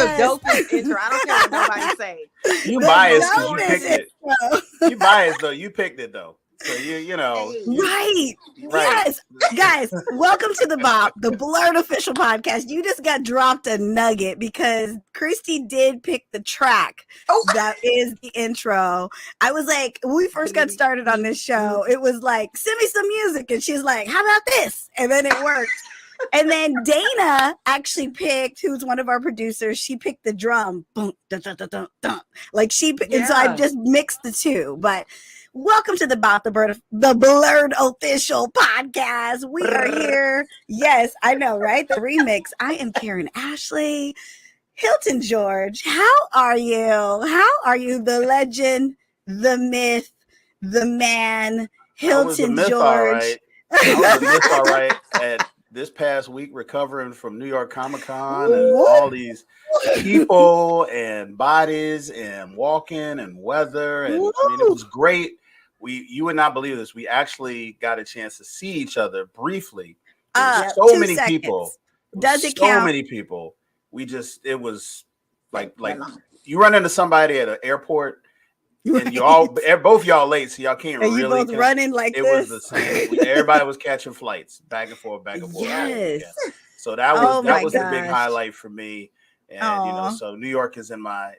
dopest intro. I don't care what nobody say. You biased because you picked it. You biased though. You picked it though. So you know. Right. Yes. Guys, welcome to the BOP, the BLERD official podcast. You just got dropped a nugget because Christi did pick the track that is the intro. I was like, when we first got started on this show, it was like, send me some music. And she's like, how about this? And then it worked. And then Dana actually picked, who's one of our producers, she picked the drum. Boom, dun, dun, dun, dun, dun. Like and so I just mixed the two. But welcome to the BLERD official podcast. We are here. Yes, I know, right? The remix. I am Karan Ashley. Hilton George, how are you? How are you? The legend, the myth, the man, Hilton George. All right. I was a myth, all right. At this past week, recovering from New York Comic-Con and all these people and bodies and walking and weather. And I mean, it was great. You would not believe this. We actually got a chance to see each other briefly. So many people. Does it count? So many people. It was like you run into somebody at an airport and both y'all late, so y'all can't really. You both running like it this. Was the same. Everybody was catching flights back and forth. Yes. Yeah. So that was the big highlight for me. And so New York is in my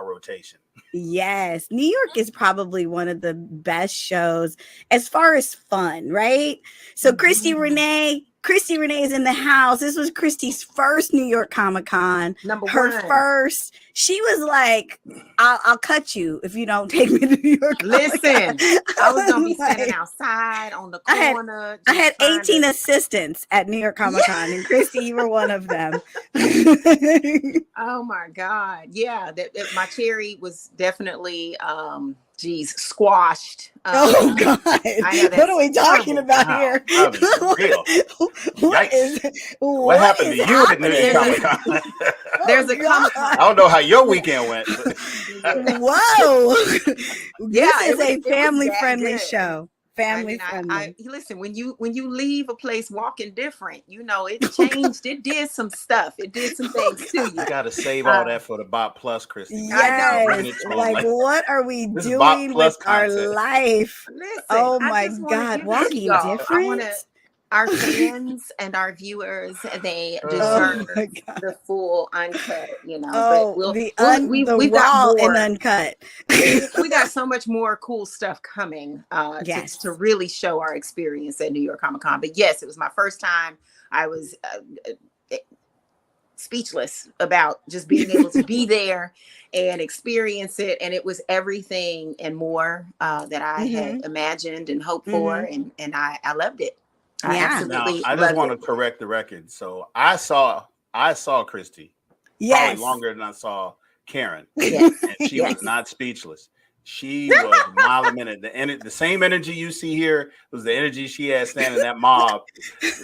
rotation. Yes, New York is probably one of the best shows as far as fun, right? So Christi Renee is in the house. This was Christi's first New York Comic-Con. Her first. She was like, I'll cut you if you don't take me to New York. Listen, I was gonna be standing outside on the corner. I had 18 assistants at New York Comic-Con, and Christi, you were one of them. Oh my God. Yeah, my cherry was definitely squashed. Oh God! What are we talking about here? What happened to you at New York Comic-Con? There's a Comic-Con. I don't know how your weekend went. Whoa! This is a family-friendly show. Family-friendly. Listen, when you leave a place walking different, it changed. It did some stuff. It did some things too. You got to save all that for the BOP Plus, Christi. Yes. Like, what are we doing with our life? Listen, oh my God! Walking different. Our fans and our viewers, they deserve the full uncut, but we got more and uncut. We got so much more cool stuff coming to really show our experience at New York Comic-Con. But yes, it was my first time. I was speechless about just being able to be there and experience it. And it was everything and more that I had imagined and hoped for. And I loved it. I just want to correct the record. So I saw Christi probably longer than I saw Karan. Yes. And she was not speechless. She was a mile a minute. The same energy you see here was the energy she had standing in that mob.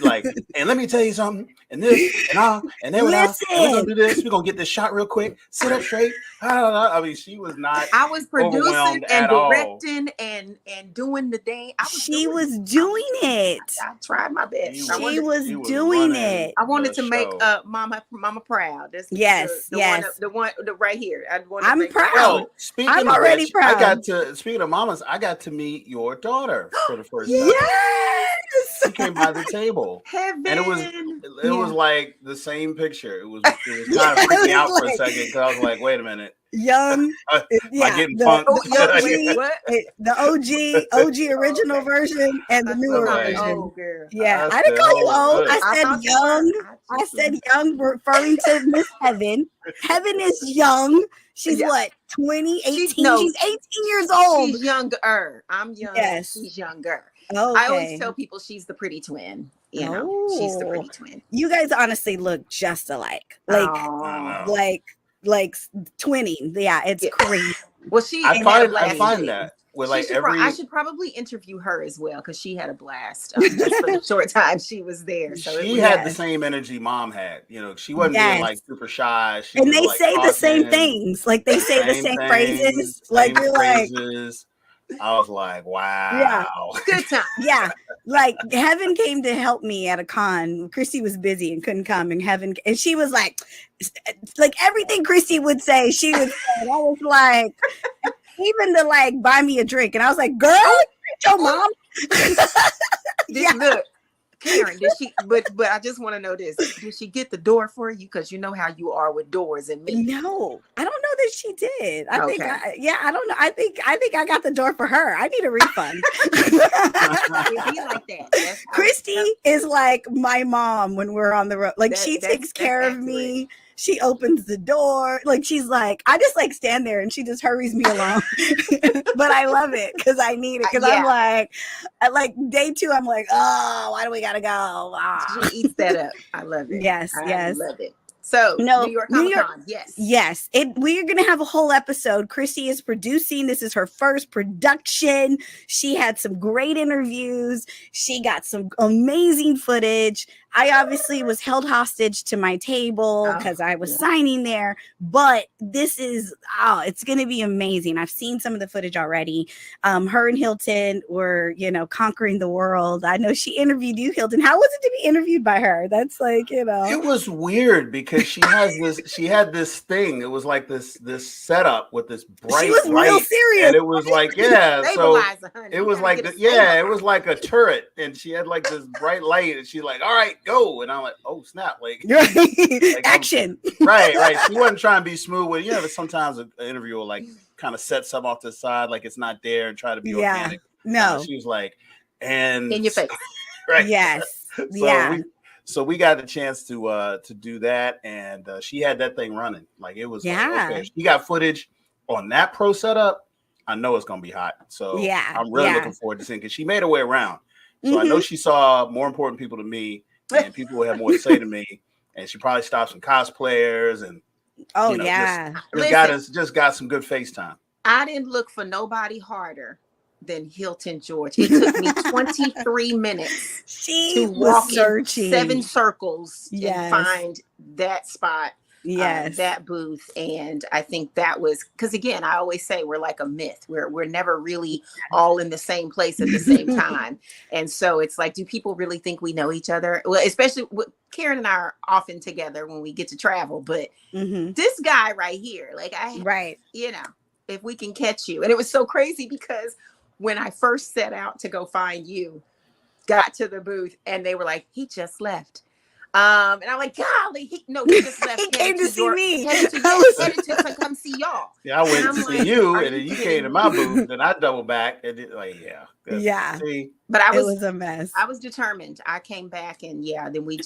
Like, and let me tell you something. And this, and then we're gonna do this. We're gonna get this shot real quick. Sit up straight. I mean, she was not. I was producing and directing and doing the day. She was doing it. I tried my best. She was doing it. I wanted to make Mama proud. Yes. The one right here. I'm proud. I'm already proud. Speaking of mamas, I got to meet your daughter for the first time. Yes, she came by the table, Heaven. And it was like the same picture. It was kind of freaking me out for a second because I was like, wait a minute. Young, am I getting punked? The OG original version and the newer version. Oh, girl. Yeah, I didn't call you old. I said young. I said young, referring to Miss Heaven. Heaven is young. She's what, 20, 18? She's 18 years old. She's younger. I'm young. Yes. She's younger. Okay. I always tell people she's the pretty twin. She's the pretty twin. You guys honestly look just alike. Like twinning. Yeah, it's crazy. Well, I find that. I should probably interview her as well because she had a blast just for the short time she was there. So she had the same energy mom had. She wasn't being like super shy. They say the same things. Like they say the same phrases. Like you're like, I was like, wow. Yeah. Good time. Yeah. Like Heaven came to help me at a con. Christy was busy and couldn't come, and she was like everything Christy would say, she would say. And I was like, even to like buy me a drink. And I was like, girl, your mom. Yeah. Look, Karen, did she? But I just want to know this: did she get the door for you? Because you know how you are with doors and me. No, I don't know that she did. I think, I don't know. I think I got the door for her. I need a refund. It'd be like that. Christy is like my mom when we're on the road. Like she takes care of me. She opens the door. Like she's like, I just like stand there and she just hurries me along. But I love it because I need it. Because I'm like day 2, I'm like, oh, why do we gotta go? Ah. She eats that up. I love it. Yes, I love it. So New York Comic-Con, yes. We're gonna have a whole episode. Christy is producing. This is her first production. She had some great interviews. She got some amazing footage. I obviously was held hostage to my table because I was signing there, but this is it's gonna be amazing. I've seen some of the footage already. Her and Hilton were, conquering the world. I know she interviewed you, Hilton. How was it to be interviewed by her? That's like, It was weird because she had this thing. It was like this setup with this bright she was light, real serious. and it was like, so it was like it was like a turret, and she had like this bright light, and she's like, all right, go. And I'm like, oh snap, like action. Right. She wasn't trying to be smooth with sometimes an interview will like kind of set something off to the side, like it's not there, and try to be organic. No, she was like, and in your face. Right. Yes. So we got the chance to do that, and she had that thing running. Like it was like, okay, she got footage on that pro setup. I know it's gonna be hot. So I'm really looking forward to seeing, because she made her way around. So I know she saw more important people to me, and people who have more to say to me. And she probably stopped some cosplayers and just got some good FaceTime. I didn't look for nobody harder than Hilton George. It took me 23 minutes to walk in 7 circles and find that spot, that booth. And I think that was because, again, I always say we're like a myth. We're never really all in the same place at the same time. And so it's like, do people really think we know each other? Well, especially Karen and I are often together when we get to travel. But this guy right here, like if we can catch you. And it was so crazy because when I first set out to go find you, got to the booth and they were like, he just left. And I'm like, golly, he just left. He came to see me. Headed to come see y'all. Yeah, I went to see you, and then you came to my booth, and I doubled back, and see. But it was a mess. I was determined. I came back, and then we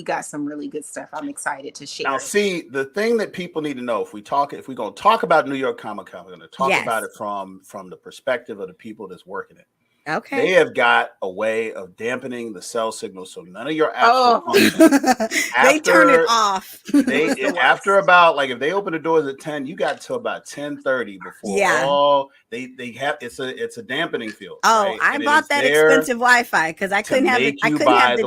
got some really good stuff. I'm excited to share. Now, see, the thing that people need to know, if we're going to talk about New York Comic Con, we're going to talk about it from the perspective of the people that's working it. Okay. They have got a way of dampening the cell signal, so none of your apps they turn it off. After about, like, if they open the doors at 10, you got till about 10:30 before they have it's a dampening field. Oh, right? I bought that expensive Wi-Fi because I couldn't have the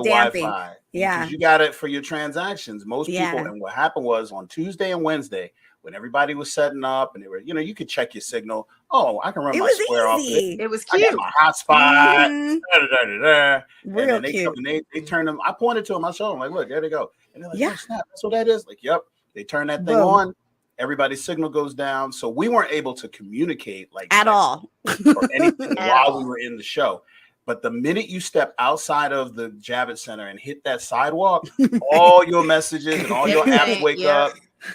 damping. Wi-Fi. Yeah, you got it for your transactions. Most people, and what happened was on Tuesday and Wednesday, when everybody was setting up and they were, you could check your signal. Oh, I can run my square off of it. It was cute. I got my hotspot. Real and then cute. They turned them. I pointed to them. I showed them, like, look, there they go. And they're like, oh, snap. That's what that is. Like, yep. They turn that thing on. Everybody's signal goes down. So we weren't able to communicate at all or anything while we were in the show. But the minute you step outside of the Javits Center and hit that sidewalk, all your messages and all your apps wake up.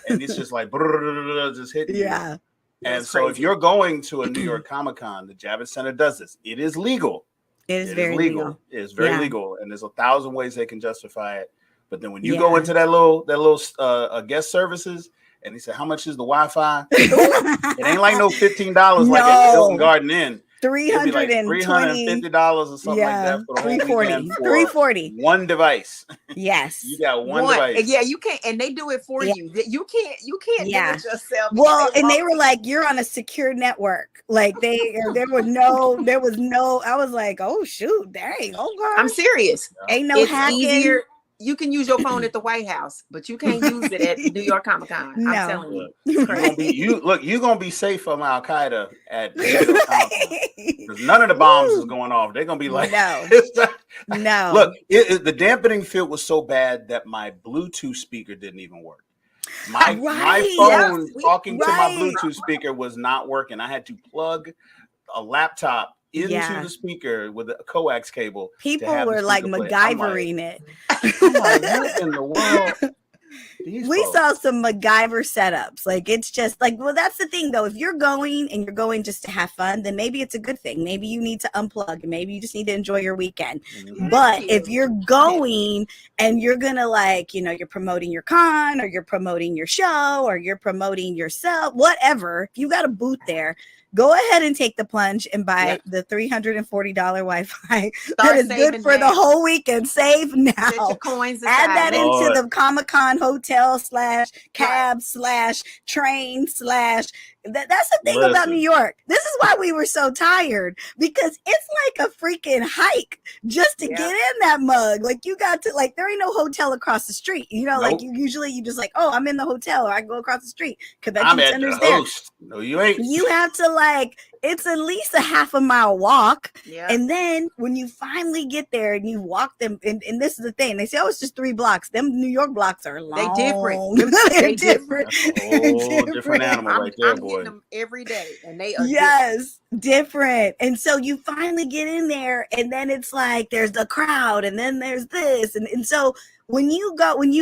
And it's just like just hitting you. And so if you're going to a New York Comic Con, the Javits Center does this. It is legal. It is very legal. It is very legal, and there's 1,000 ways they can justify it. But then when you go into that little guest services, and he said, "How much is the Wi-Fi?" It ain't like no $15 like at Hilton Garden Inn. $350 or something like that for the whole weekend. $340. One device. Yes. You got one device. Yeah, you can't, and they do it for you. You can't do it yourself. Well, and they were like, you're on a secure network. Like there was no, I was like, oh shoot, dang, oh girl. I'm serious. Ain't no hacking. Easier. you can use your phone at the White House, but you can't use it at New York Comic Con. No. I'm telling you. You're gonna be safe from Al Qaeda at New York Comic Con. Because none of the bombs is going off. They're gonna be like, no. No. Look, the dampening field was so bad that my Bluetooth speaker didn't even work. My phone talking to my Bluetooth speaker was not working. I had to plug a laptop into the speaker with a coax cable. People were like MacGyvering it. I'm like, what in the world? We saw some MacGyver setups. Like, it's just like, well, that's the thing though. If you're going and you're going just to have fun, then maybe it's a good thing. Maybe you need to unplug and maybe you just need to enjoy your weekend. But if you're going and you're going to, like, you know, you're promoting your con or you're promoting your show or you're promoting yourself, whatever, if you got a booth there, go ahead and take the plunge and buy the $340 Wi-Fi. That is good for the whole weekend. Save now. Add that into the Comic-Con hotel / cab / train / that's the thing about New York. This is why we were so tired, because it's like a freaking hike just to get in that mug. Like, you got to, like, there ain't no hotel across the street. You know, like, you just like, oh, I'm in the hotel or I go across the street. Convention center's there. No, you ain't. You have to, like, it's at least a half a mile walk. Yeah. And then when you finally get there and you walk them, and this is the thing, they say, oh, it's just 3 blocks. Them New York blocks are long. They different. They're different. That's a whole different animal right there, boy. Them every day, and they are different. And so you finally get in there, and then it's like there's the crowd, and then there's this, and so when you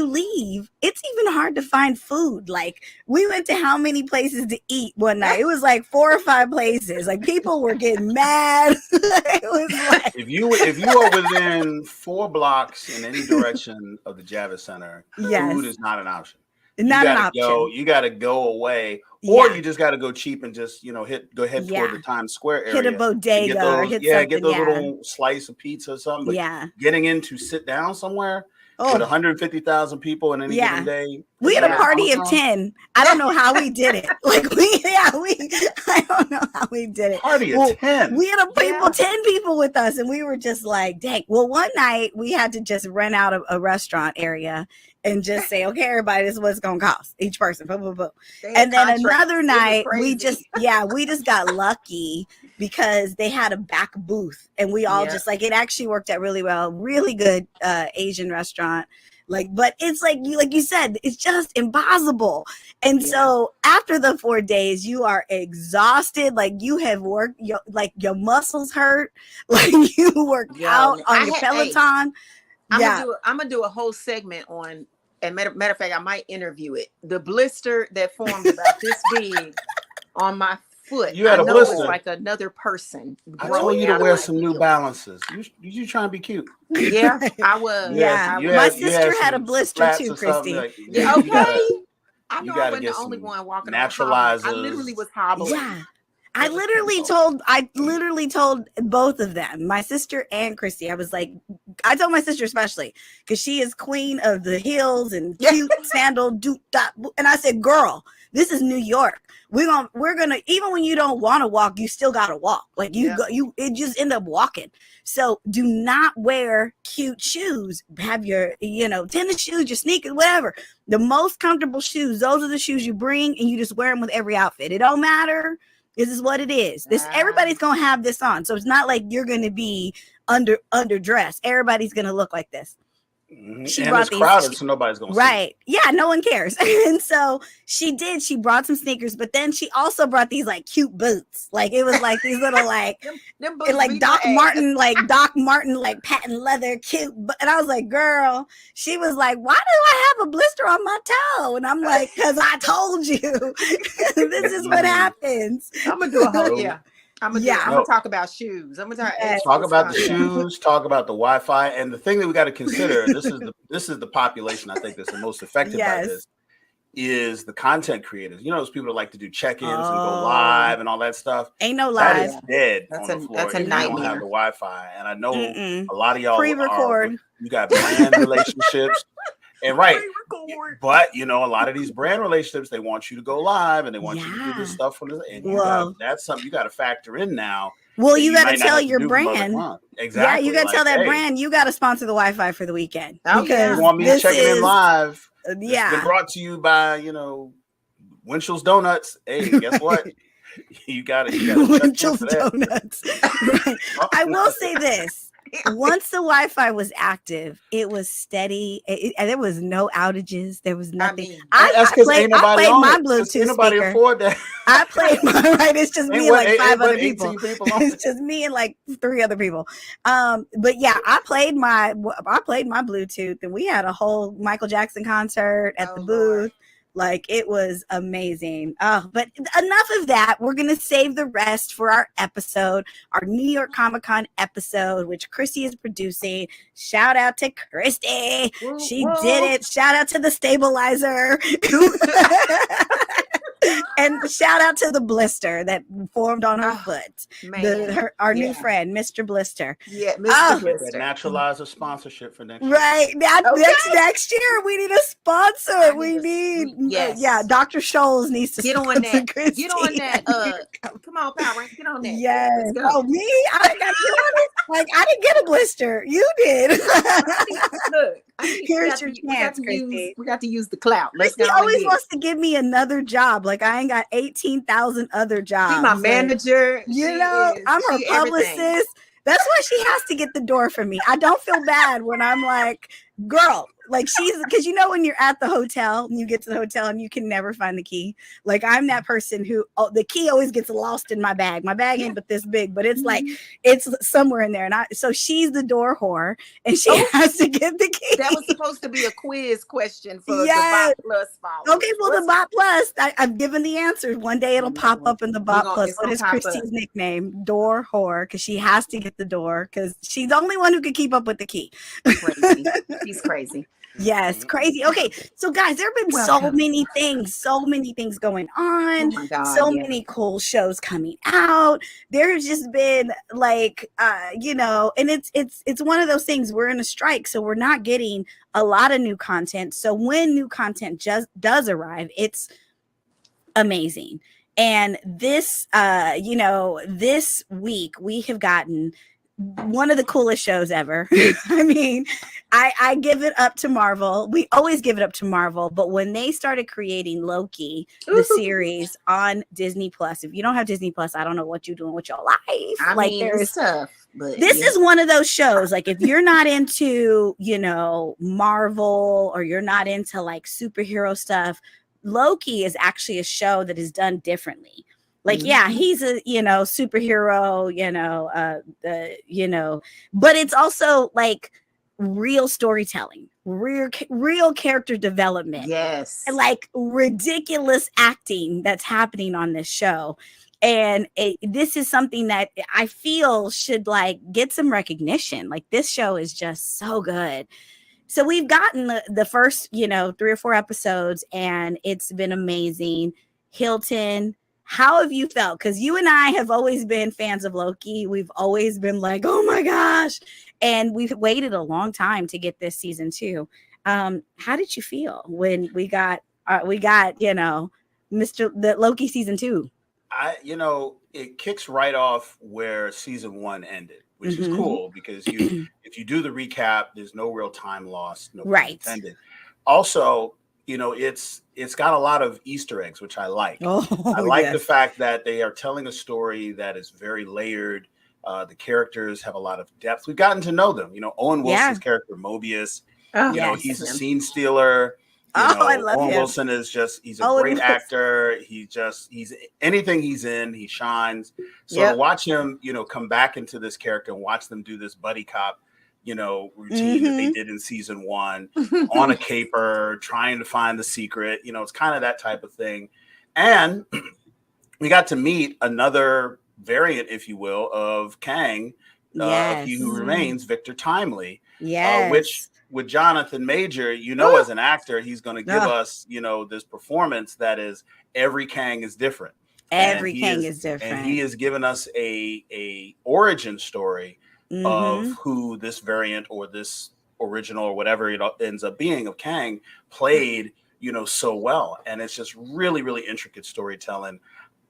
leave, it's even hard to find food. Like, we went to how many places to eat one night? It was like 4 or 5 places. Like, people were getting mad. It was like, if you are within 4 blocks in any direction of the Javits Center, food is not an option. Not an option. You got to go away, or you just got to go cheap and just, you know, go ahead toward the Times Square area. Hit a bodega get those little slice of pizza or something. But getting in to sit down somewhere with 150,000 people in any given day. We had a party of 10. I don't know how we did it. Like, I don't know how we did it. Party of 10. We had 10 people with us, and we were just like, dang. Well, one night we had to just rent out a restaurant area and just say, okay, everybody, this is what it's gonna cost each person. Boom, boom, boom. And then another night, we just got lucky because they had a back booth, and we all just, like, it actually worked out really well. Really good Asian restaurant. Like, but it's like you said, it's just impossible. And so after the 4 days, you are exhausted. Like, you have worked, your muscles hurt. Like, you worked out on your Peloton. I'm gonna do a whole segment on, and matter of fact, I might interview it. The blister that formed about this big on my foot. You had a blister. It's like another person. I told you to wear some New Balances. You trying to be cute? Yeah, I was. My sister had a blister too, Christy. I know I wasn't the only one walking. Naturalizers. I literally was hobbling. Yeah. I literally told both of them, my sister and Christy. I was like, I told my sister especially because she is queen of the heels and cute sandal and I said, girl, this is New York. We're gonna even when you don't want to walk, you still gotta walk. Like, it just end up walking. So do not wear cute shoes. Have your tennis shoes, your sneakers, whatever. The most comfortable shoes. Those are the shoes you bring, and you just wear them with every outfit. It don't matter. This is what it is. Everybody's gonna have this on, so it's not like you're gonna be underdressed. Everybody's gonna look like this. Mm-hmm. She brought it's crowded, so nobody's gonna see. Yeah, no one cares. And so she brought some sneakers, but then she also brought these like cute boots. Like, it was like these little like like Doc Martin, like patent leather, cute. And I was like, girl, she was like, why do I have a blister on my toe? And I'm like, because I told you. This is what happens. I'm gonna do a whole I'm gonna talk about shoes. I'm gonna talk about the shoes, talk about the Wi-Fi, and the thing that we got to consider. This is the population I think that's the most affected by this is the content creators. You know, those people that like to do check-ins and go live and all that stuff. Ain't no live. That is dead on the floor. That's a nightmare. You don't have the Wi-Fi, and I know a lot of y'all pre-record. You got brand relationships. And but a lot of these brand relationships, they want you to go live and they want you to do this stuff from this. And that's something you got to factor in now. Well, you got to tell your brand. Exactly. Yeah, you got to tell that brand you got to sponsor the Wi-Fi for the weekend. Oh, because you want me checking in live? Yeah. It's been brought to you by, Winchell's Donuts. Hey, guess what? You got it. Winchell's Donuts. Right. I will say this. Once the Wi-Fi was active, it was steady. There was no outages. There was nothing. I played my Bluetooth speaker. Afford that. I played my right. It's just me and like 5 other people. It's just me and like 3 other people. But yeah, I played my Bluetooth, and we had a whole Michael Jackson concert at the booth. Lord. Like, it was amazing. But enough of that. We're going to save the rest for our episode, our New York Comic Con episode, which Christi is producing. Shout out to Christi. She did it. Shout out to the stabilizer. And shout out to the blister that formed on her foot. Our new friend, Mr. Blister. Yeah, Mr. Blister. Naturalize a sponsorship for next year. Right. Next year, we need a sponsor. We need, Dr. Scholes needs to get on that. Christi. Get on that. Come on, Power. Get on that. Yes. Oh, me? I got to get on it. Like, I didn't get a blister. You did. Look. Here's your chance, Christi. We got to use the clout. Christi always wants to give me another job. Like, I ain't got 18,000 other jobs. She's my manager. I'm her publicist. Everything. That's why she has to get the door for me. I don't feel bad when I'm like, girl, like because when you're at the hotel and you get to the hotel and you can never find the key. Like, I'm that person who the key always gets lost in my bag. My bag ain't but this big, but it's like it's somewhere in there. And so she's the door whore, and she has to get the key. That was supposed to be a quiz question for the BOP Plus followers. Okay, well, the BOP Plus, I've given the answers. One day it'll pop up in the BOP Plus. What is Christi's nickname? Door whore, because she has to get the door because she's the only one who can keep up with the key. Crazy. She's crazy. Yes, crazy. Okay, so guys, there have been so many things going on. Oh my God, so many cool shows coming out. There's just been like, and it's one of those things. We're in a strike, so we're not getting a lot of new content. So when new content just does arrive, it's amazing. And this, this week we have gotten one of the coolest shows ever. I mean, I give it up to Marvel. We always give it up to Marvel, but when they started creating Loki, the series on Disney Plus, if you don't have Disney Plus, I don't know what you're doing with your life. It's tough. But this is one of those shows. Like, if you're not into, Marvel, or you're not into like superhero stuff, Loki is actually a show that is done differently. Like, he's a, superhero, but it's also like real storytelling, real character development. Yes. And like ridiculous acting that's happening on this show. And this is something that I feel should like get some recognition. Like, this show is just so good. So we've gotten the first, 3 or 4 episodes, and it's been amazing. Hilton, how have you felt? Because you and I have always been fans of Loki. We've always been like, oh my gosh. And we've waited a long time to get this season 2. How did you feel when we got the Loki season 2? It kicks right off where season 1 ended, which is cool because if you do the recap, there's no real time lost, no pun intended. Also, it's got a lot of Easter eggs, which I like. I like the fact that they are telling a story that is very layered. The characters have a lot of depth. We've gotten to know them. Owen Wilson's character, Mobius, he's a scene stealer. I love Owen him. Wilson is he's a great actor. He's anything he's in, he shines. So to watch him, come back into this character and watch them do this buddy cop, routine that they did in season 1 on a caper, trying to find the secret, it's kind of that type of thing. And we got to meet another variant, if you will, of Kang, He Who Remains, Victor Timely, which with Jonathan Major, as an actor, he's going to give us, this performance that is every Kang is different. Every Kang is different. And he has given us a origin story of who this variant or this original or whatever it ends up being of Kang played, so well. And it's just really, really intricate storytelling.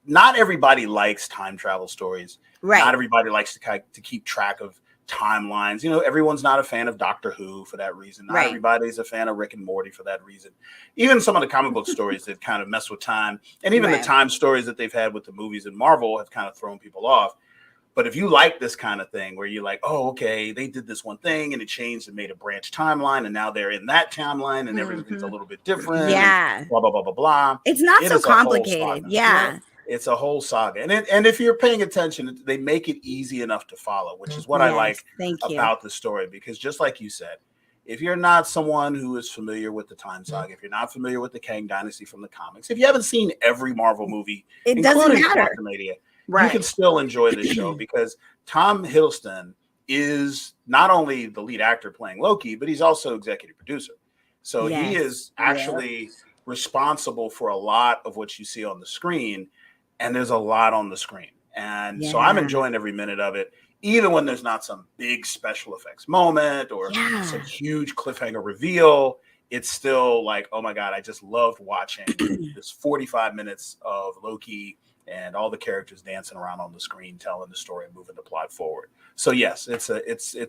not everybody likes time travel stories. Right. Not everybody likes to keep track of timelines. Everyone's not a fan of Doctor Who for that reason. Not everybody's a fan of Rick and Morty for that reason. Even some of the comic book stories that kind of mess with time, and even the time stories that they've had with the movies in Marvel have kind of thrown people off. But if you like this kind of thing where you're like, oh, okay, they did this one thing and it changed and made a branch timeline, and now they're in that timeline and everything's a little bit different. Yeah. Blah, blah, blah, blah, blah. It's not so complicated. Yeah. It's a whole saga. And if you're paying attention, they make it easy enough to follow, which is what I like about the story. Because just like you said, if you're not someone who is familiar with the time saga, if you're not familiar with the Kang Dynasty from the comics, if you haven't seen every Marvel movie, it doesn't matter. You can still enjoy this show because Tom Hiddleston is not only the lead actor playing Loki, but he's also executive producer. So he is actually responsible for a lot of what you see on the screen, and there's a lot on the screen. And so I'm enjoying every minute of it, even when there's not some big special effects moment or some huge cliffhanger reveal. It's still like, oh my God, I just loved watching this 45 minutes of Loki and all the characters dancing around on the screen, telling the story and moving the plot forward. So yes, it's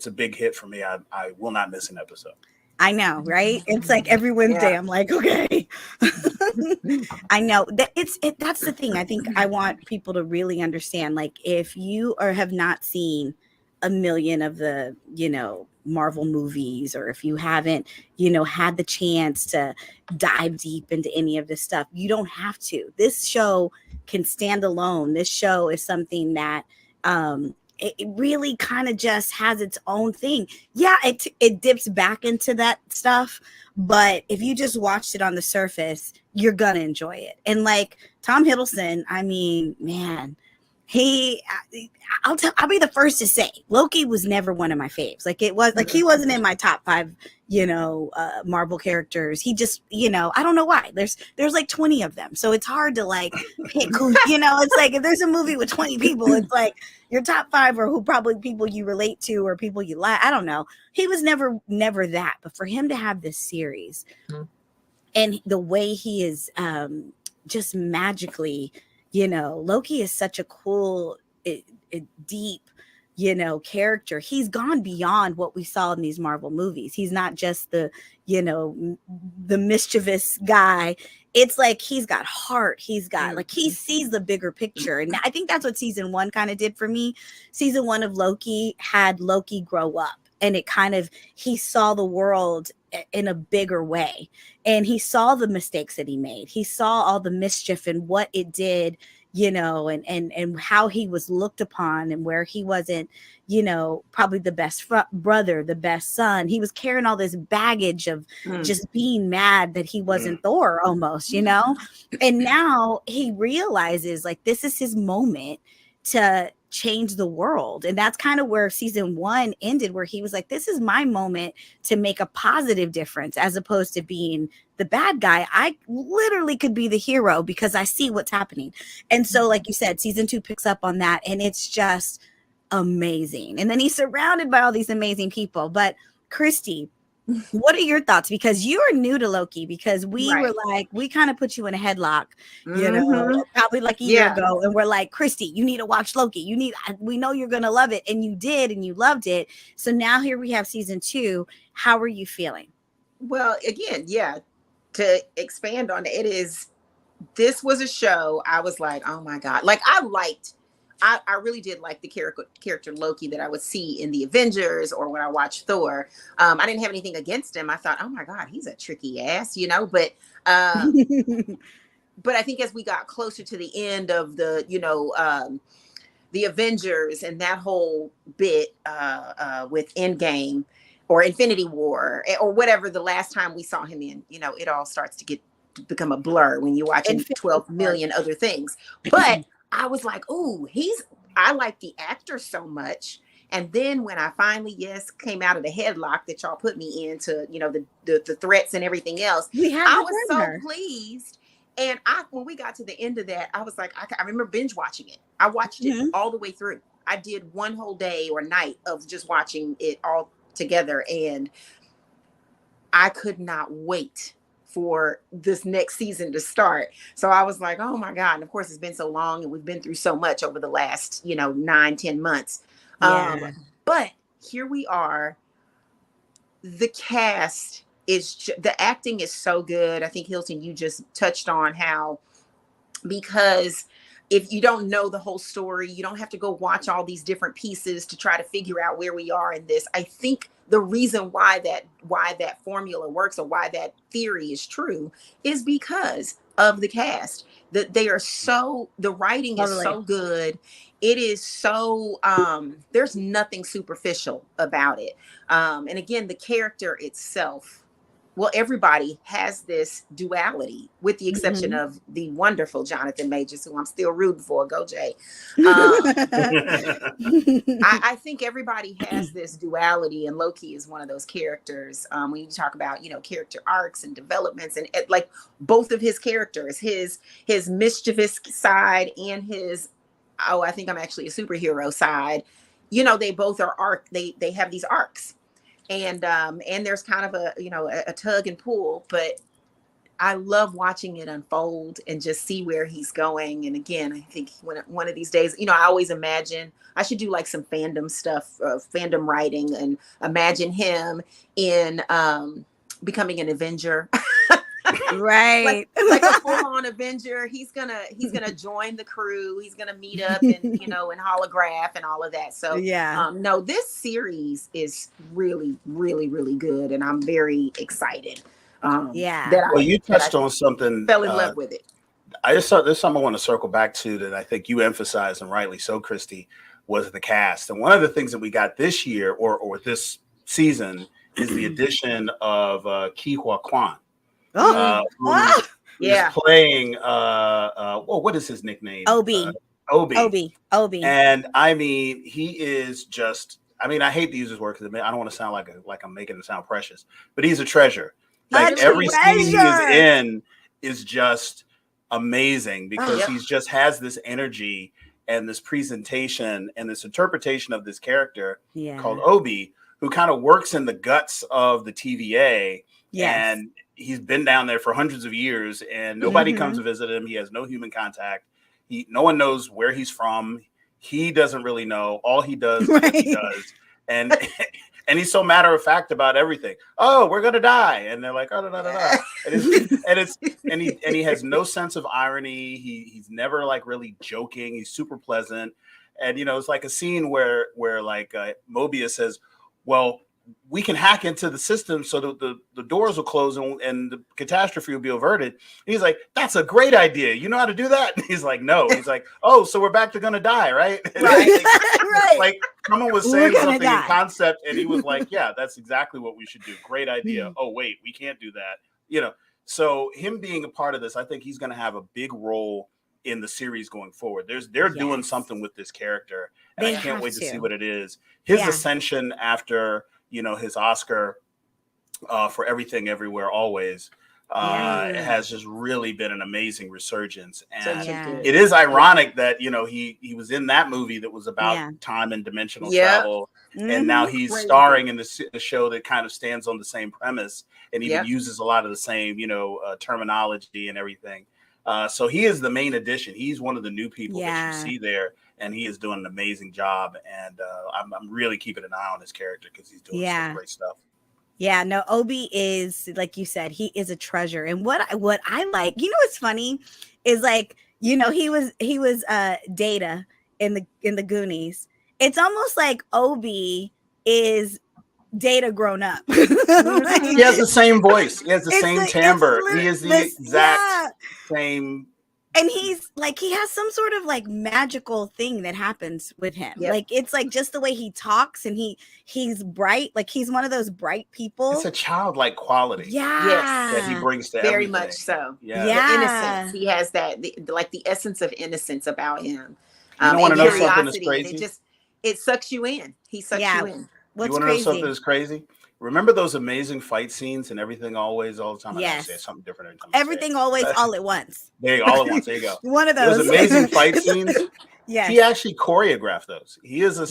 a big hit for me. I will not miss an episode. I know, right? It's like every Wednesday I'm like, okay. I know that that's the thing. I think I want people to really understand, like, if you have not seen a million of the, Marvel movies, or if you haven't, had the chance to dive deep into any of this stuff, you don't have to. This show can stand alone. This show is something that it really kind of just has its own thing. Yeah, it dips back into that stuff, but if you just watched it on the surface, you're gonna enjoy it. And like Tom Hiddleston, I mean, man, I'll be the first to say Loki was never one of my faves. Like, it was like he wasn't in my top 5, Marvel characters. He just, I don't know why. There's like 20 of them, so it's hard to like pick who. It's like if there's a movie with 20 people, it's like your top 5 are who probably people you relate to or people you like. I don't know. He was never that, but for him to have this series and the way he is just magically. Loki is such a cool, deep, character. He's gone beyond what we saw in these Marvel movies. He's not just the mischievous guy. It's like he's got heart. He's got like he sees the bigger picture. And I think that's what season 1 kind of did for me. Season 1 of Loki had Loki grow up, and it kind of, he saw the world in a bigger way, and he saw the mistakes that he made. He saw all the mischief and what it did, and how he was looked upon, and where he wasn't, probably the best brother, the best son. He was carrying all this baggage of just being mad that he wasn't Thor almost, and now he realizes like this is his moment to change the world. And that's kind of where season 1 ended, where he was like, this is my moment to make a positive difference, as opposed to being the bad guy. I literally could be the hero because I see what's happening. And so, like you said, season 2 picks up on that, and it's just amazing. And then he's surrounded by all these amazing people. But Christi, what are your thoughts? Because you are new to Loki, because we were like, we kind of put you in a headlock, probably like a year ago. And we're like, Christi, you need to watch Loki. We know you're going to love it. And you did, and you loved it. So now here we have season 2. How are you feeling? Well, again, to expand on it, this was a show I was like, oh my God. Like I really did like the character Loki that I would see in the Avengers or when I watched Thor. I didn't have anything against him. I thought, oh my God, he's a tricky ass, but but I think as we got closer to the end of the Avengers and that whole bit with Endgame or Infinity War or whatever the last time we saw him in, it all starts to become a blur when you're watching 12 million other things. But I was like, oh, I like the actor so much. And then when I finally, came out of the headlock that y'all put me into, the threats and everything else, I was so pleased. And when we got to the end of that, I was like, I remember binge watching it. I watched it all the way through. I did one whole day or night of just watching it all together. And I could not wait for this next season to start. So I was like, oh my God. And of course, it's been so long and we've been through so much over the last, 9-10 months. But here we are. The cast the acting is so good. I think, Hilton, you just touched on how, because if you don't know the whole story, you don't have to go watch all these different pieces to try to figure out where we are in this. I think the reason why that formula works, or why that theory is true, is because of the cast. That they are the writing is so good. It is so there's nothing superficial about it. And again, the character itself, well, everybody has this duality, with the exception of the wonderful Jonathan Majors, who I'm still rooting for. Go Jay. I think everybody has this duality, and Loki is one of those characters. When you talk about, character arcs and developments, and like both of his characters, his mischievous side and his, I think I'm actually a superhero side, they both are they have these arcs. And there's kind of a tug and pull, but I love watching it unfold and just see where he's going. And again, I think one of these days, I always imagine I should do like some fandom stuff, fandom writing, and imagine him in becoming an Avenger. Right. like a full-on Avenger. He's gonna join the crew. He's gonna meet up in in holograph and all of that. So no, this series is really, really, really good, and I'm very excited. You touched on something. Fell in love with it. I just thought there's something I want to circle back to that I think you emphasized, and rightly so, Christy, was the cast. And one of the things that we got this year or this season is the addition of Ki Hua Kwan. He's playing what is his nickname? Obi. And I mean, he is just, I hate to use his word because I don't want to sound like I'm making him sound precious, but he's a treasure. Like every scene he is in is just amazing, because he just has this energy and this presentation and this interpretation of this character called Obi, who kind of works in the guts of the TVA. And he's been down there for hundreds of years, and nobody comes to visit him. He has no human contact. No one knows where he's from. He doesn't really know. All he does is what he does. And he's so matter of fact about everything. Oh, we're gonna die, and they're like, oh, no. And he has no sense of irony. He's never like really joking. He's super pleasant, and it's like a scene where like Mobius says, well, we can hack into the system so that the doors will close and the catastrophe will be averted. And he's like, that's a great idea. You know how to do that? And he's like, no. He's like, oh, so we're back to gonna die, right? Right. Like someone was saying something in concept, and he was like, yeah, that's exactly what we should do. Great idea. Oh, wait, we can't do that. So him being a part of this, I think he's going to have a big role in the series going forward. They're doing something with this character, and I can't wait to see what it is. His ascension after his Oscar for Everything Everywhere Always has just really been an amazing resurgence. And it is ironic that he was in that movie that was about time and dimensional travel, and now he's starring in the show that kind of stands on the same premise and even uses a lot of the same terminology and everything. So he is the main addition. He's one of the new people that you see there, and he is doing an amazing job. And I'm really keeping an eye on his character because he's doing some great stuff. Yeah, no, Obi is, like you said, he is a treasure. And what I like, what's funny is like, he was Data in the Goonies. It's almost like Obi is Data grown up. He has the same voice. He has the same timbre. He is the exact same. And he's like, he has some sort of like magical thing that happens with him. Yep. Like, it's like just the way he talks, and he's bright. Like, he's one of those bright people. It's a childlike quality. That he brings to very everything. much so. Yeah. The innocence. He has that, the essence of innocence about him. You want to know something that's crazy? It sucks you in. He sucks you in. What's you want to know something that's crazy? Remember those amazing fight scenes and Everything Always all the time? Yes. I say something different every time. Everything Always all at once. There you go. All at once. There you go. One of those amazing fight scenes. Yes. He actually choreographed those. He is a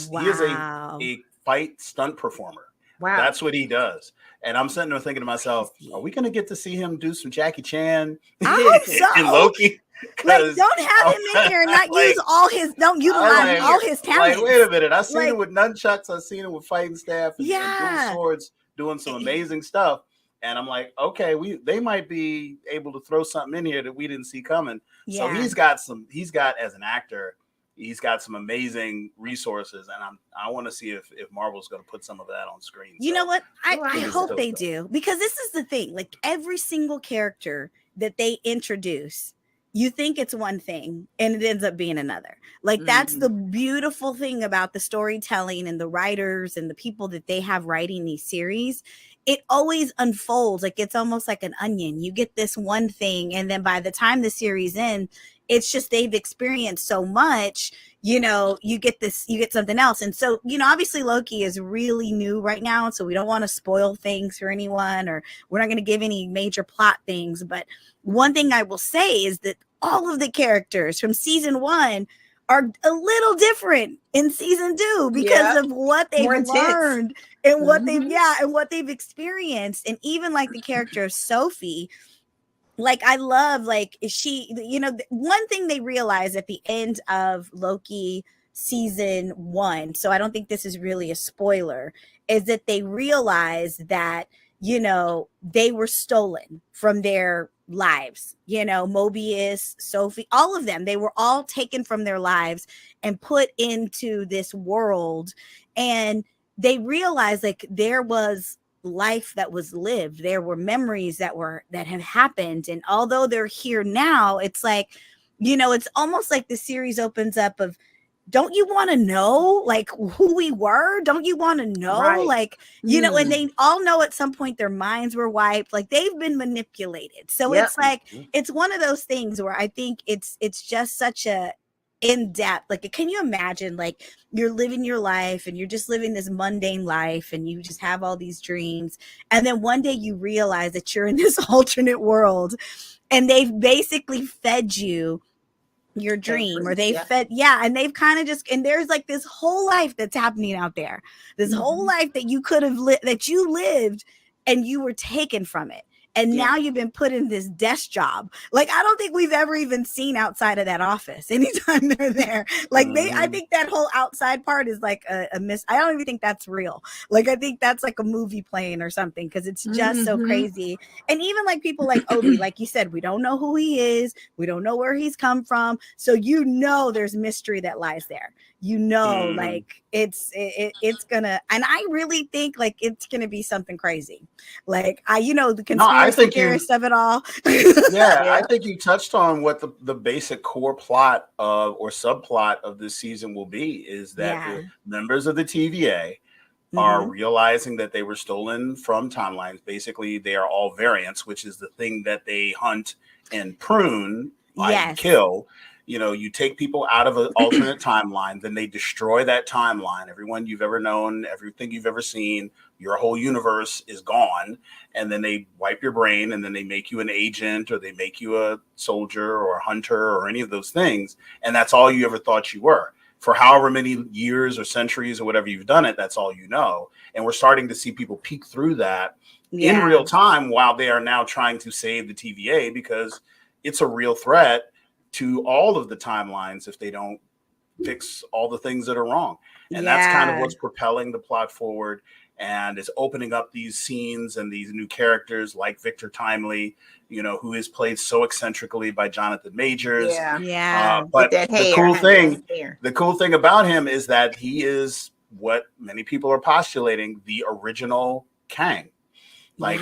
fight stunt performer. Wow. That's what he does. And I'm sitting there thinking to myself, are we going to get to see him do some Jackie Chan I hope so. in Loki? Like, don't have him in here and not use don't utilize all his talents. Like, wait a minute. I've seen him with nunchucks. I've seen him with fighting staff and dual swords, doing some amazing stuff. And I'm like, okay, they might be able to throw something in here that we didn't see coming. So he's got as an actor, he's got some amazing resources, and I want to see if Marvel's going to put some of that on screen. You know what? I hope they do, because this is the thing. Like, every single character that they introduce, you think it's one thing and it ends up being another. Like, that's the beautiful thing about the storytelling and the writers and the people that they have writing these series. It always unfolds. Like, it's almost like an onion. You get this one thing, and then by the time the series ends, it's just they've experienced so much, you get something else. And so, obviously Loki is really new right now. So we don't want to spoil things for anyone, or we're not going to give any major plot things. But one thing I will say is that all of the characters from season 1 are a little different in season 2 because of what they've learned and what they've experienced. And even like the character of Sophie, like, I love, like, she, one thing they realize at the end of Loki season 1, so I don't think this is really a spoiler, is that they realize that, they were stolen from their lives. Mobius, Sophie, all of them, they were all taken from their lives and put into this world. And they realized, like, there was life that was lived, there were memories that have happened, and although they're here now, it's like, it's almost like the series opens up of, don't you want to know, like, who we were? Don't you want to know? Right. Like, and they all know at some point their minds were wiped, like they've been manipulated. So it's like, it's one of those things where I think it's just such a in depth. Like, can you imagine, like, you're living your life and you're just living this mundane life and you just have all these dreams, and then one day you realize that you're in this alternate world and they've basically fed you your dream, or they've fed and they've kind of just, and there's like this whole life that's happening out there, this whole life that you could have that you lived, and you were taken from it. And now you've been put in this desk job. Like, I don't think we've ever even seen outside of that office anytime they're there. Like, I think that whole outside part is like a miss. I don't even think that's real. Like, I think that's like a movie playing or something, because it's just so crazy. And even like people like Obi, like you said, we don't know who he is. We don't know where he's come from. So, there's mystery that lies there. Like, it's gonna, and I really think like it's gonna be something crazy. Like, the conspiracy theorist of it all. I think you touched on what the basic core plot or subplot of this season will be, is that the members of the TVA are realizing that they were stolen from timelines. Basically, they are all variants, which is the thing that they hunt and prune, and kill. You take people out of an alternate timeline, then they destroy that timeline. Everyone you've ever known, everything you've ever seen, your whole universe is gone. And then they wipe your brain, and then they make you an agent, or they make you a soldier or a hunter or any of those things. And that's all you ever thought you were. For however many years or centuries or whatever you've done it, that's all you know. And we're starting to see people peek through that in real time, while they are now trying to save the TVA, because it's a real threat to all of the timelines if they don't fix all the things that are wrong. And that's kind of what's propelling the plot forward. And it's opening up these scenes and these new characters like Victor Timely, who is played so eccentrically by Jonathan Majors. But the cool thing about him is that he is what many people are postulating, the original Kang. Like,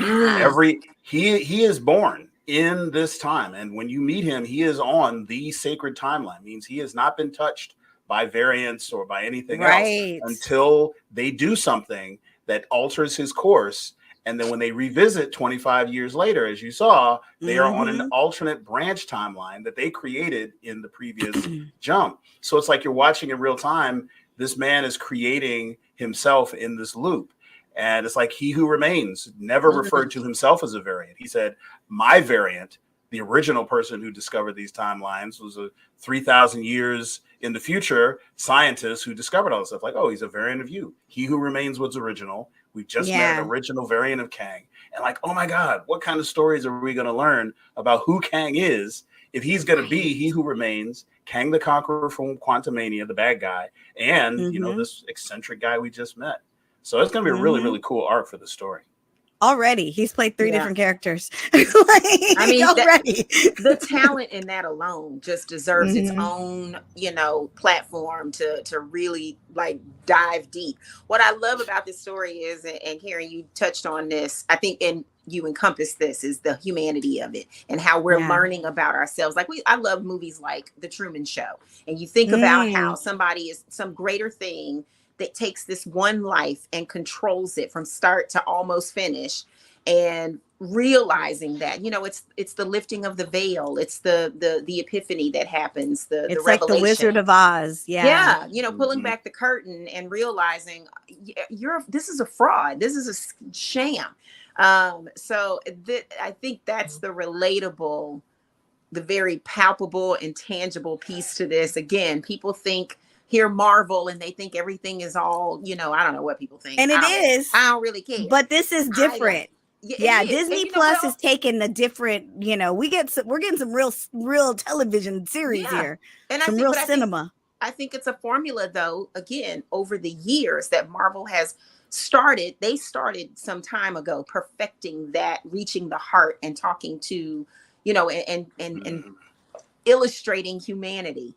he is born in this time, and when you meet him, he is on the sacred timeline. Means he has not been touched by variants or by anything else until they do something that alters his course. And then when they revisit 25 years later, as you saw, they are on an alternate branch timeline that they created in the previous jump. So it's like you're watching in real time. This man is creating himself in this loop. And it's like He Who Remains never referred to himself as a variant. He said, my variant, the original person who discovered these timelines, was a 3,000 years in the future scientist who discovered all this stuff. Like, oh, he's a variant of you. He Who Remains was original. We just met an original variant of Kang. And like, oh my God, what kind of stories are we going to learn about who Kang is if he's going to be He Who Remains, Kang the Conqueror from Quantumania, the bad guy, and, you know, this eccentric guy we just met. So it's going to be a really, really cool arc for the story. Already, he's played 3 different characters. I mean, already the talent in that alone just deserves its own, you know, platform to really like dive deep. What I love about this story is, and Karen, you touched on this, I think, and you encompass this, is the humanity of it and how we're learning about ourselves. Like I love movies like The Truman Show, and you think about how somebody is some greater thing that takes this one life and controls it from start to almost finish, and realizing that, you know, it's the lifting of the veil, it's the epiphany that happens, the like revelation. The Wizard of Oz, you know, pulling back the curtain and realizing this is a fraud, this is a sham. So I think that's the relatable, the very palpable and tangible piece to this. Again, people hear Marvel and they think everything is all, you know, I don't know what people think. And it is. I don't really care. But this is different. Disney Plus is taking the different, you know, we're getting some real television series here. And some real cinema. I think it's a formula, though, again, over the years that Marvel has started. They started some time ago perfecting that, reaching the heart and talking to, you know, and illustrating humanity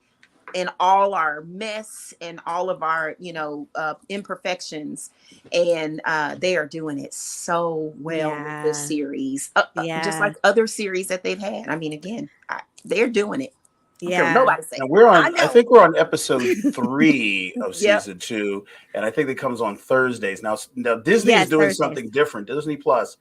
in all our mess and all of our, you know, imperfections. And they are doing it so well with this series, just like other series that they've had. I mean, again, they're doing it. Nobody say. I think we're on episode 3 of season 2, and I think it comes on Thursdays. Now Disney is doing something different. Disney Plus.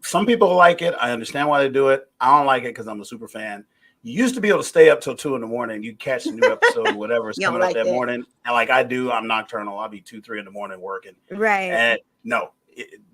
Some people like it. I understand why they do it. I don't like it because I'm a super fan. You used to be able to stay up till 2 a.m. You catch a new episode, whatever is coming up that morning. And like I do, I'm nocturnal. I'll be 2, 3 a.m. working. Right. And no,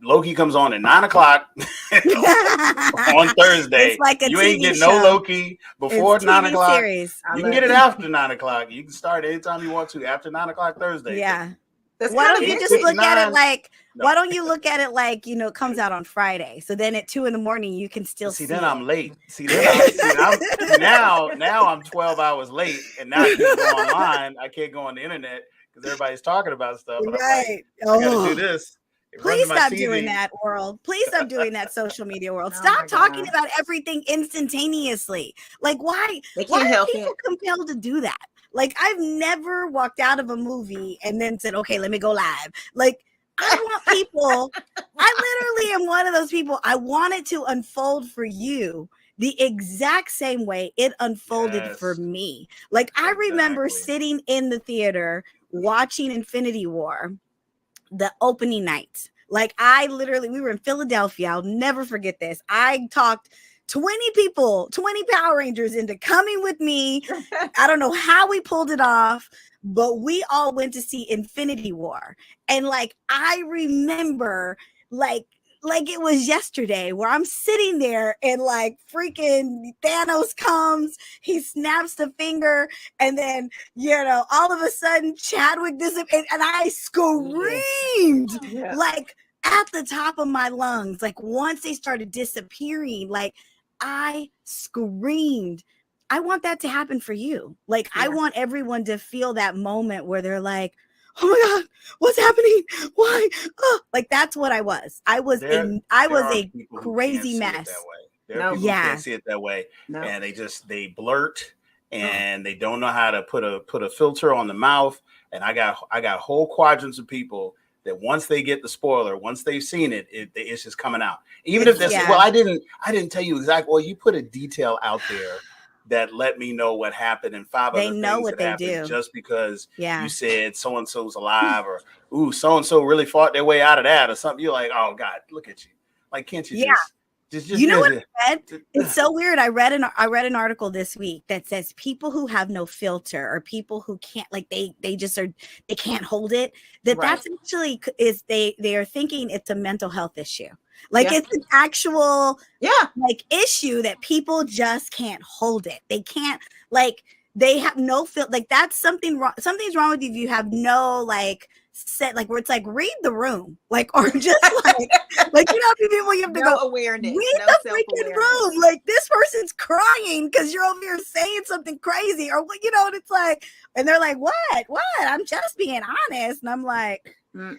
Loki comes on at 9 o'clock on Thursday. It's like you ain't getting no Loki before 9 o'clock. You can get it after 9 o'clock. You can start anytime you want to after 9 o'clock Thursday. Yeah. Why don't you just look at it like, why don't you look at it like, you know, it comes out on Friday. So then at 2 a.m. you can still see then it. I'm late. Now I'm 12 hours late, and now I can't go online. I can't go on the internet because everybody's talking about stuff. And right. I gotta do this. Please stop doing that, world. Please stop doing that, social media world. Stop talking about everything instantaneously. Like, why are people compelled to do that? Like, I've never walked out of a movie and then said, okay, let me go live. Like, I want people, I literally am one of those people. I want it to unfold for you the exact same way it unfolded for me. Like, I remember sitting in the theater watching Infinity War, the opening night. Like, we were in Philadelphia. I'll never forget this. I talked 20 people, 20 Power Rangers into coming with me. I don't know how we pulled it off, but we all went to see Infinity War. And like, I remember like it was yesterday, where I'm sitting there and like freaking Thanos comes, he snaps the finger, and then, you know, all of a sudden Chadwick disappeared, and I screamed like at the top of my lungs. Like, once they started disappearing, like, I screamed. I want that to happen for you. Like, I want everyone to feel that moment where they're like, oh my God, what's happening? Why? Oh, like, that's what I was. I was a crazy mess. There are people who can't see it that way. And they blurt, and they don't know how to put a filter on the mouth. And I got whole quadrants of people that once they get the spoiler, once they've seen it, it's just coming out. Even if I didn't tell you exactly. Well, you put a detail out there that let me know what happened, and 5 other things that happened just because you said so and so's alive, or ooh, so and so really fought their way out of that, or something. You're like, oh God, look at you! Like, can't you just you know what I read? It's so weird. I read an article this week that says people who have no filter, or people who can't, like, they can't hold it. That's actually they are thinking it's a mental health issue. Like, it's an actual like issue that people just can't hold it. They can't, like, they have no feel like that's something wrong. Something's wrong with you if you have no like set, like where it's like read the room, like, or just like you know, people you have to no go awareness, read no the freaking room. Like this person's crying because you're over here saying something crazy, or what, you know, and it's like, and they're like, what? I'm just being honest, and I'm like,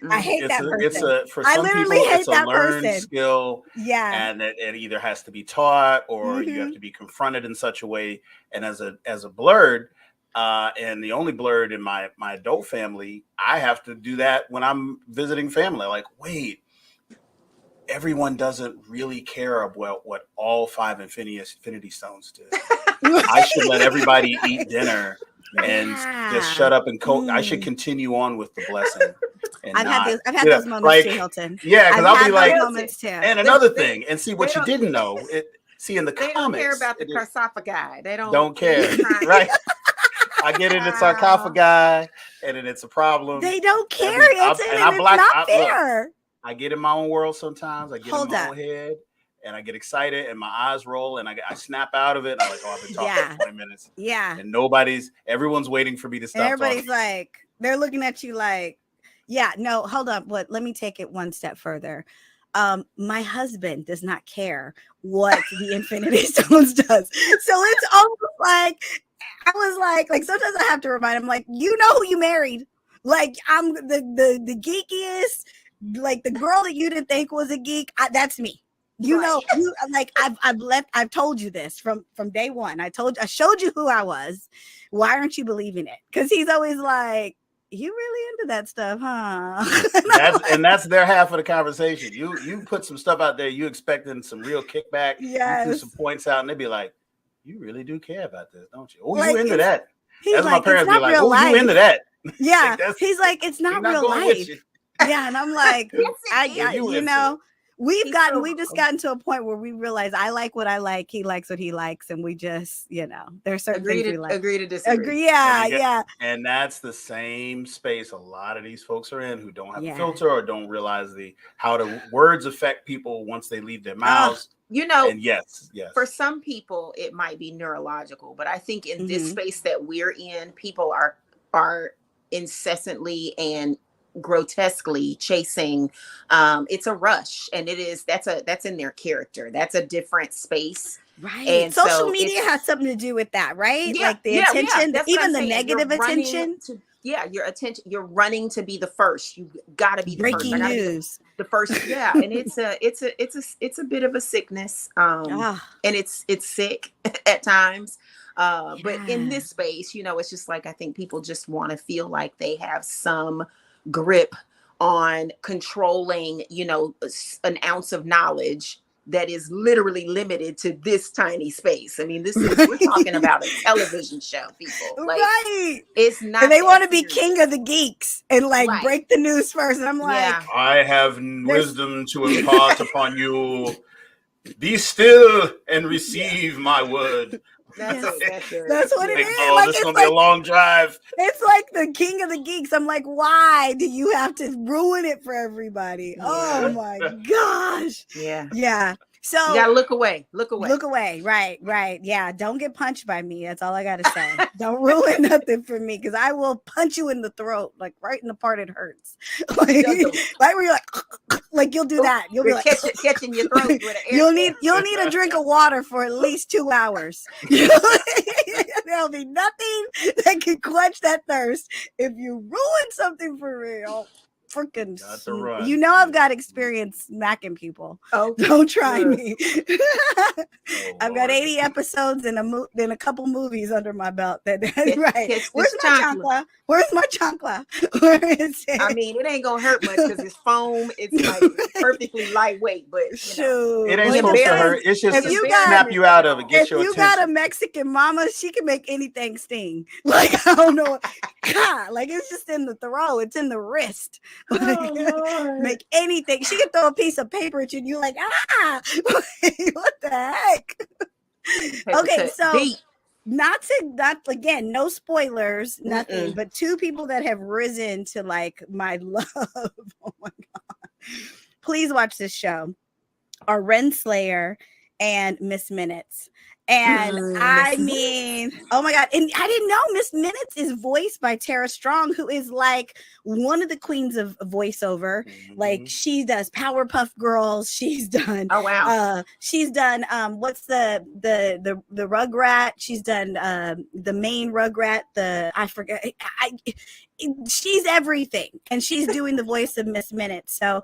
I hate that person. For some people, it's a learned skill. Yeah. And it either has to be taught or you have to be confronted in such a way. And as a BLERD, and the only BLERD in my adult family, I have to do that when I'm visiting family. Like, wait, everyone doesn't really care about what all 5 Infinity Stones do. I should let everybody eat dinner and just shut up and I should continue on with the blessing. And I've had those moments too, Hilton. Yeah, because I'll be like, moments too. And another thing, and see what you didn't know. In the they comments, don't care about the sarcophagi. They don't care, right? I get in the sarcophagi, and then it's a problem. They don't care. It's not fair. I get in my own world sometimes. I get in my own head, and I get excited, and my eyes roll, and I snap out of it. And I'm like, I've been talking for 20 minutes. Yeah. And everyone's waiting for me to stop. And everybody's like, they're looking at you like, yeah, no, hold up. But let me take it one step further. My husband does not care what the Infinity Stones does. So it's almost like, I was like sometimes I have to remind him, like, you know who you married. Like, I'm the geekiest, like the girl that you didn't think was a geek. That's me. You know, I've told you this from day one. I showed you who I was. Why aren't you believing it? Because he's always like, you really into that stuff, huh? that's their half of the conversation. You put some stuff out there, you expecting some real kickback. Yes. You put some points out, and they'd be like, you really do care about this, don't you? Oh, you into that. That's like, my parents be like, oh, you into that. Yeah. He's like, it's not real life. Yeah. And I'm like, you know, we've just gotten to a point where we realize I like what I like, he likes what he likes, and we just, you know, there's certain things we like. Agree to disagree. Yeah. And that's the same space a lot of these folks are in who don't have a filter or don't realize how the words affect people once they leave their mouths. You know, and yes. For some people, it might be neurological, but I think in this space that we're in, people are incessantly and grotesquely chasing. It's a rush, and that's in their character. That's a different space, right? And social media has something to do with that, right? Yeah, like the attention, even the negative attention. Your attention. You're running to be the first. You got to be the breaking news. The first, and it's a bit of a sickness, and it's sick at times. But in this space, you know, it's just like I think people just want to feel like they have some grip on controlling, you know, an ounce of knowledge that is literally limited to this tiny space. I mean, we're talking about a television show, people. Like, right. It's not. And they want to be king of the geeks and like break the news first. And I'm like, I have wisdom to impart upon you. Be still and receive my word. That's what it is. Oh, this is gonna be a long drive. It's like the king of the geeks. I'm like, why do you have to ruin it for everybody? Yeah. Oh my gosh. Yeah. So you gotta look away. Right. Yeah. Don't get punched by me. That's all I gotta say. Don't ruin nothing for me, because I will punch you in the throat, like right in the part it hurts. Like where you're like you'll do that. You'll be like catching your throat with an you'll need a drink of water for at least 2 hours. There'll be nothing that can quench that thirst if you ruin something for real. Freaking, you know, I've got experience smacking people. Oh, don't try me. I've got 80 episodes and a couple movies under my belt. Right? Where's my chancla? Where is it? I mean, it ain't gonna hurt much because it's foam. It's like perfectly lightweight, but it ain't supposed to hurt. It's just to snap you out of it. Get your attention. If you got a Mexican mama, she can make anything sting. Like, I don't know. God, like it's just in the throat. It's in the wrist. Make anything. She can throw a piece of paper at you and you're like, what the heck? Okay, so not again, no spoilers, nothing, but 2 people that have risen to like my love. Oh my God. Please watch this show are Renslayer and Miss Minutes. And I mean, oh my God. And I didn't know Miss Minutes is voiced by Tara Strong, who is like one of the queens of voiceover. Like she does Powerpuff Girls. She's done. Oh wow. She's done what's the Rugrat? She's done the main Rugrat, I forget. She's everything. And she's doing the voice of Miss Minutes. So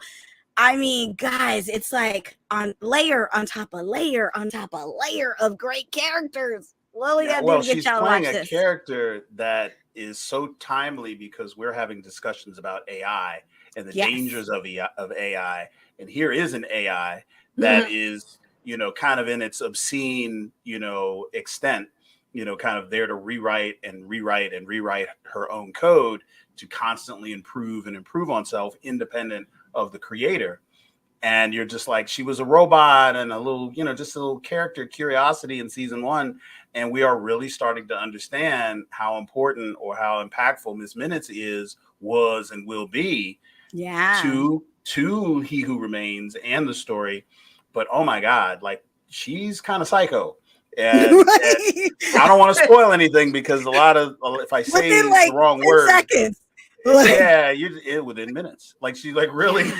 I mean, guys, it's like on layer on top of layer on top of layer of great characters. What we gotta do to get y'all to watch this? She's playing a character that is so timely because we're having discussions about AI and the dangers of AI. And here is an AI that is, kind of in its obscene, extent, kind of there to rewrite her own code to constantly improve on self, independent of the creator. And you're just like, she was a robot and a little, just a little character curiosity in season 1. And we are really starting to understand how important or how impactful Miss Minutes was, and will be to He Who Remains and the story. But oh my God, like she's kind of psycho. And, and I don't want to spoil anything because if I say the wrong word, seconds. Within minutes. Like she's like really,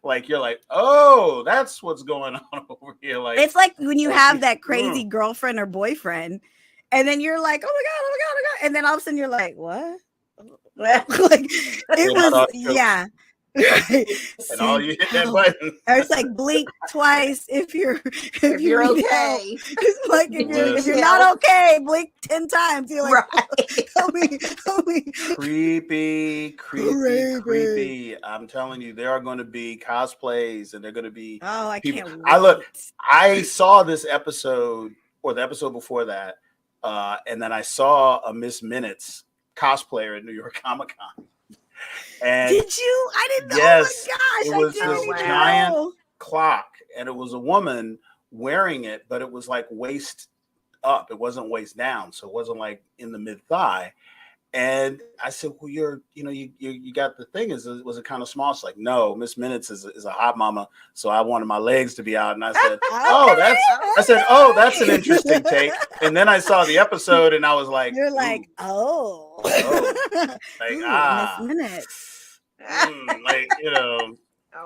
like you're like, oh, that's what's going on over here. Like it's like when you have that crazy girlfriend or boyfriend, and then you're like, oh my god, and then all of a sudden you're like, what? Like it was, and all you hit that button. Or it's like blink twice if you're okay. It's like if you're not okay, blink 10 times. You're like, help me. Creepy. I'm telling you, there are going to be cosplays, and they're going to be. Oh, I can't wait. I saw this episode or the episode before that, and then I saw a Miss Minutes cosplayer at New York Comic Con. And did you? I didn't know. Yes, oh my gosh, it was this giant clock, and it was a woman wearing it, but it was like waist up. It wasn't waist down, so it wasn't like in the mid thigh. And I said, "Well, you got the thing. Was it kind of small?" She's like, "No, Miss Minutes is a hot mama, so I wanted my legs to be out." And I said, that's an interesting take. And then I saw the episode, and I was like, "You're like, oh, like Miss Minutes."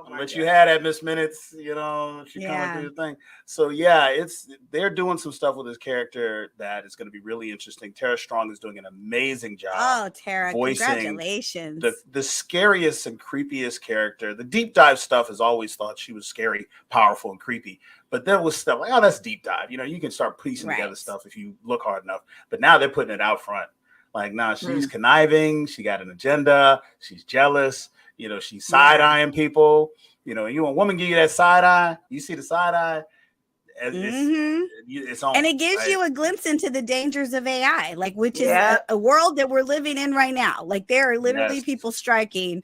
But you had at Miss Minutes, she coming through the thing. So they're doing some stuff with this character that is going to be really interesting. Tara Strong is doing an amazing job. Oh, Tara, voicing congratulations. The scariest and creepiest character. The deep dive stuff has always thought she was scary, powerful, and creepy. But there was stuff like, oh, that's deep dive. You can start piecing together stuff if you look hard enough. But now they're putting it out front. Like, nah, she's conniving. She got an agenda. She's jealous. She's side-eyeing people. You a woman give you that side eye. You see the side eye. It's on. And it gives you a glimpse into the dangers of AI, like which is a world that we're living in right now. Like there are literally people striking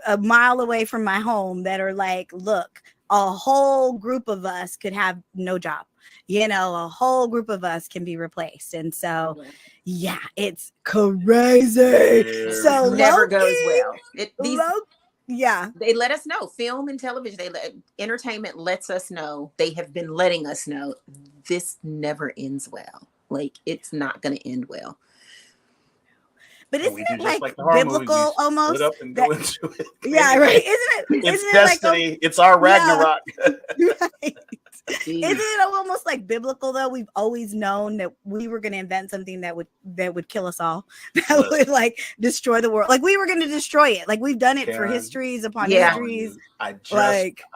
a mile away from my home that are like, look, a whole group of us could have no job. A whole group of us can be replaced. And so, it's crazy. So never goes well. They let us know. Film and television, entertainment lets us know. They have been letting us know this never ends well. Like it's not going to end well. But isn't it like biblical almost? Split up and go into it. Yeah, right. Isn't it? It's destiny. It's our Ragnarok. Right. Isn't it almost like biblical though? We've always known that we were going to invent something that would kill us all, that would like destroy the world. Like we were going to destroy it. Like we've done it for histories upon histories. I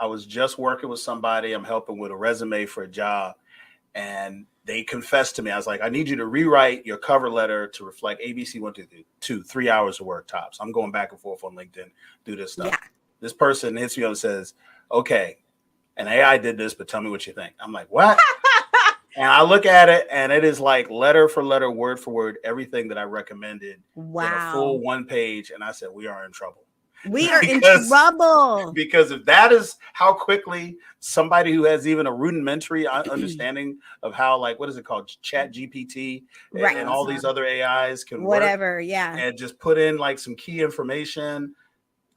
was just working with somebody. I'm helping with a resume for a job, and they confessed to me. I was like, I need you to rewrite your cover letter to reflect ABC 1, 2, 3 hours of work tops. I'm going back and forth on LinkedIn, do this stuff. Yeah. This person hits me up and says, okay, and AI did this, but tell me what you think. I'm like, what? And I look at it, and it is like letter for letter, word for word, everything that I recommended in a full 1 page. And I said, we are in trouble. We are in trouble. Because if that is how quickly somebody who has even a rudimentary understanding of how, like, what is it called? Chat GPT and all these other AIs can work. And just put in like some key information,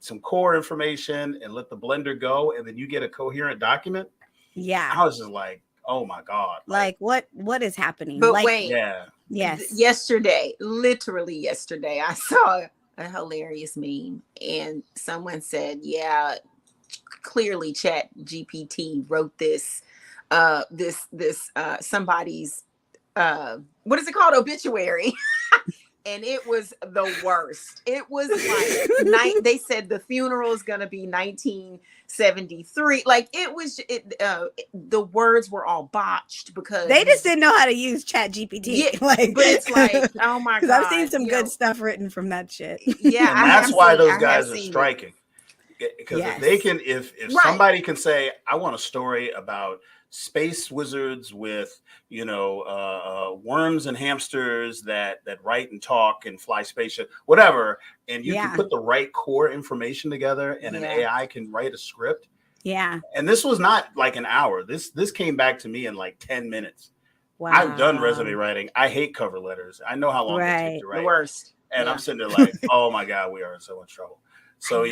some core information, and let the blender go. And then you get a coherent document. Yeah. I was just like, oh my God. Like what is happening? But like, wait, yes. Yesterday, literally yesterday, I saw a hilarious meme, and someone said, yeah, clearly Chat GPT wrote this somebody's what is it called, obituary. And it was the worst. It was like they said the funeral is going to be 1973. Like it was the words were all botched because they just didn't know how to use Chat GPT. Yeah, like, but it's like, oh my God, I've seen some good stuff written from that shit. Yeah, and that's why those guys are striking. Because if they can, if somebody can say, I want a story about space wizards with, worms and hamsters that write and talk and fly spaceship, whatever, and you can put the right core information together, and an AI can write a script. Yeah. And this was not like an hour. This came back to me in like 10 minutes. Wow. I've done resume writing. I hate cover letters. I know how long they take to write. The worst. And I'm sitting there like, oh my God, we are in so much trouble. So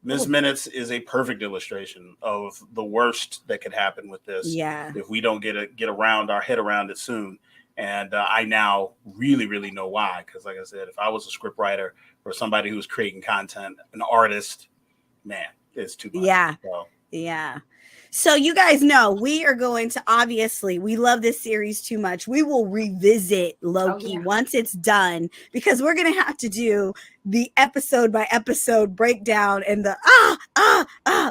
Ms. Minutes is a perfect illustration of the worst that could happen with this. Yeah. If we don't get our head around it soon. And I now really, really know why. Because like I said, if I was a script writer or somebody who was creating content, an artist, man, it's too much. Yeah. Yeah. So you guys know we are going to, obviously, we love this series too much. We will revisit Loki once it's done, because we're going to have to do the episode by episode breakdown and the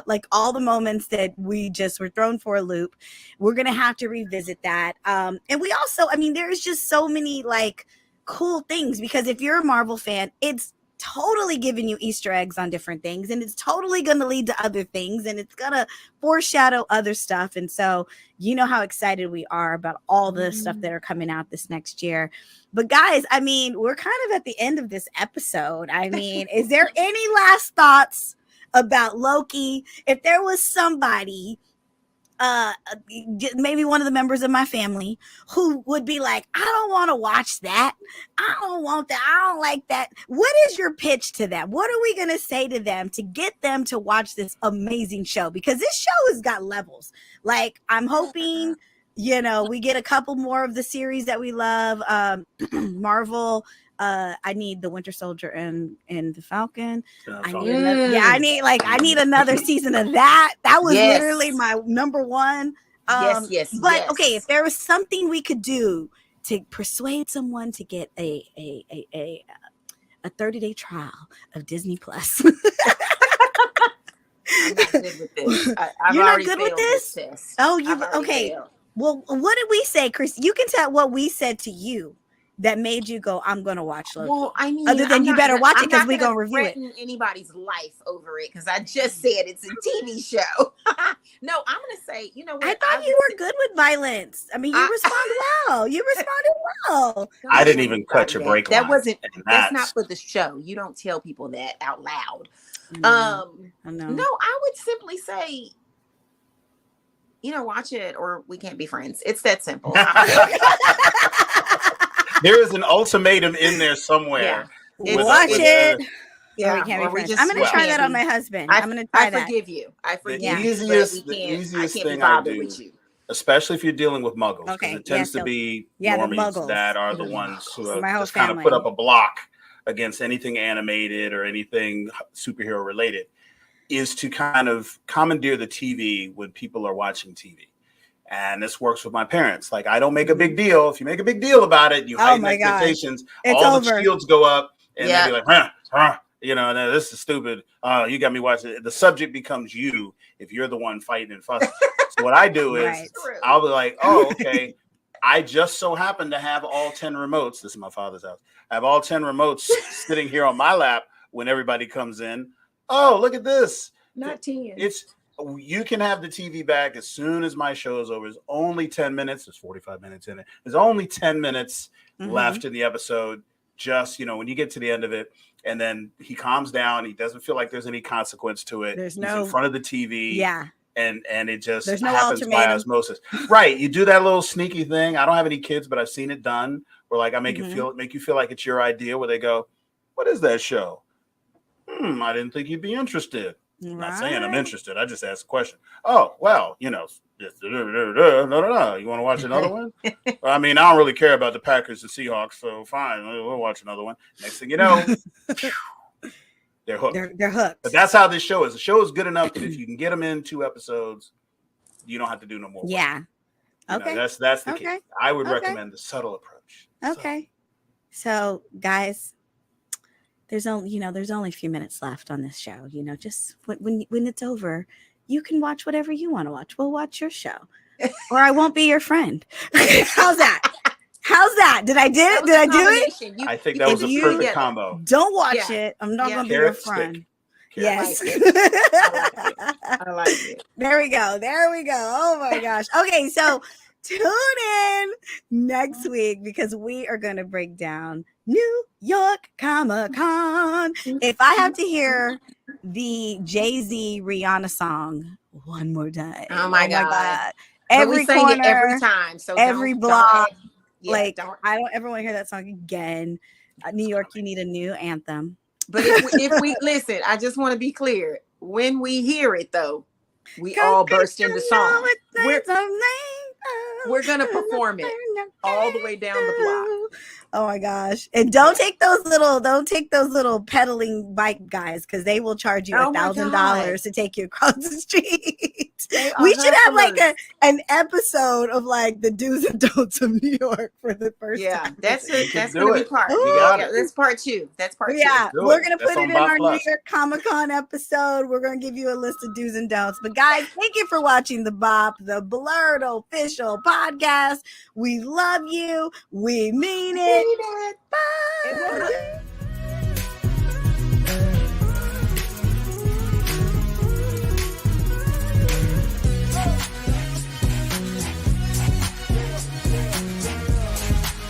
like all the moments that we just were thrown for a loop. We're going to have to revisit that. And we also, there's just so many like cool things, because if you're a Marvel fan, it's totally giving you Easter eggs on different things, and it's totally going to lead to other things, and it's going to foreshadow other stuff. And so you know how excited we are about all the stuff that are coming out this next year. But guys, we're kind of at the end of this episode. Is there any last thoughts about Loki? If there was somebody, maybe one of the members of my family, who would be like, I don't want to watch that. I don't want that. I don't like that. What is your pitch to them? What are we going to say to them to get them to watch this amazing show? Because this show has got levels. Like, I'm hoping, we get a couple more of the series that we love. Marvel. I need the Winter Soldier and the Falcon. I need another, I need another season of that. That was literally my number one. But okay, if there was something we could do to persuade someone to get a 30-day trial of Disney Plus. I'm not good with this. You're not good with this? Oh, okay. Failed. Well, what did we say, Chris? You can tell what we said to you that made you go, I'm going to watch Loki. Well, other than you better watch it, because we're going to review it. Anybody's life over it, because I just said it's a TV show. No, I'm going to say, you know what? I thought you were good with violence. You responded well. You responded well. I didn't even cut your break line. That's not for the show. You don't tell people that out loud. I know. No, I would simply say, watch it or we can't be friends. It's that simple. There is an ultimatum in there somewhere. Watch it. We can't be friends. I'm going to try that on my husband. I'm going to try that. I forgive you. The easiest thing I do, with you. Especially if you're dealing with muggles, because it tends to be normies that are the ones who have just kind of put up a block against anything animated or anything superhero related, is to kind of commandeer the TV when people are watching TV. And this works with my parents. Like, I don't make a big deal. If you make a big deal about it, you heighten expectations. All the shields go up, and they'll be like, this is stupid. You got me watching it. The subject becomes you if you're the one fighting and fussing. So what I do is I'll be like, oh, okay. I just so happen to have all 10 remotes. This is my father's house. I have all 10 remotes sitting here on my lap when everybody comes in. Oh, look at this. Not 10. You can have the TV back as soon as my show is over. It's only 10 minutes. There's 45 minutes in it. There's only 10 minutes left in the episode. Just, when you get to the end of it, and then he calms down. He doesn't feel like there's any consequence to it. He's in front of the TV. Yeah. And it just happens by osmosis. Right. You do that little sneaky thing. I don't have any kids, but I've seen it done where like I make you feel like it's your idea, where they go, what is that show? I didn't think you'd be interested. I'm not saying I'm interested. I just asked a question. Oh, well, No. You want to watch another one? I mean, I don't really care about the Packers and Seahawks, so fine, we'll watch another one. Next thing you know, they're hooked. They're hooked. But that's how this show is. The show is good enough that if you can get them in 2 episodes, you don't have to do no more work. Yeah. Okay. That's the key. I would recommend the subtle approach. Okay. So, guys, there's only a few minutes left on this show. Just when it's over, you can watch whatever you want to watch. We'll watch your show, or I won't be your friend. How's that? Did I do it? I think that was a perfect combo. Don't watch it. I'm not going to be your friend. Yes. I like it. There we go. Oh my gosh. Okay, so tune in next week because we are going to break down New York Comic-Con. If I have to hear the Jay-Z Rihanna song one more time. Oh my God. Every corner, every time. So every block. I don't ever want to hear that song again. New York, you need a new anthem. But if we listen, I just want to be clear. When we hear it, though, we all burst into song. We're gonna perform it all the way down the block. Oh my gosh! And don't take those little pedaling bike guys because they will charge you $1,000 to take you across the street. We should have like an episode of like the do's and don'ts of New York for the first time. That's gonna be part. That's part 2. That's part 2. Yeah, we're gonna put it in our New York Comic-Con episode. We're gonna give you a list of do's and don'ts. But guys, thank you for watching the BOP, the BLERD official podcast. We love you. We mean it. Bye.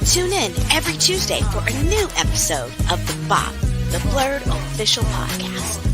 Tune in every Tuesday for a new episode of the BOP, the BLERD official podcast.